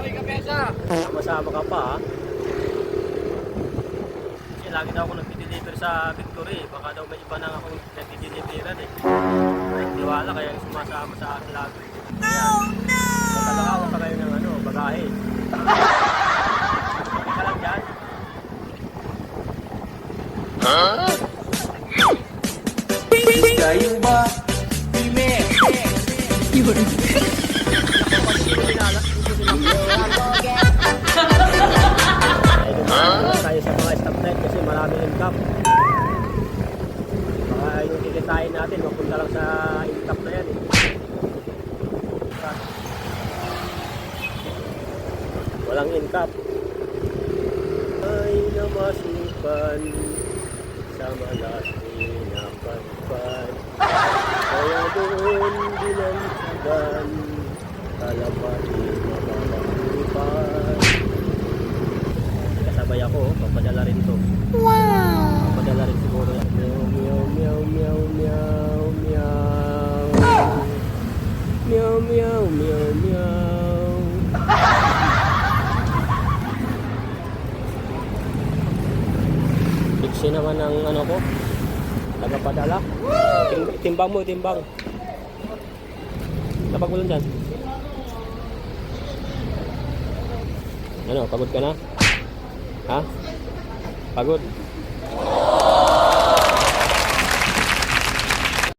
Sama-sama ka pa ha. Kasi lagi daw ako nag-deliver sa Victory. Baka daw may iba na akong nag-deliveran eh. Tiwala kaya sumasama sa akin lagi. No! Matalakawan pa kayo ng bagahe. Hindi ka lang dyan. Kayo ba? Pime! Yun. Tayo sa mga stop light kasi maraming incap. Baka yung kikitain natin, mapunta lang sa incap na yan eh. Walang incap. Ay namasukan sa malas pinapagpan. Kaya doon dinansagan, kalapati mapapalipan. Kasabay ako, papadala rin to. Wow! Papadala rin siguro yan. Meow, meow, meow, meow, meow, meow. Meow, meow, meow, meow. Fixin naman ang ko. Tagapadala. Timbang mo, timbang. Kapag mo lang dyan. Pagod ka na? Ha? Pagod?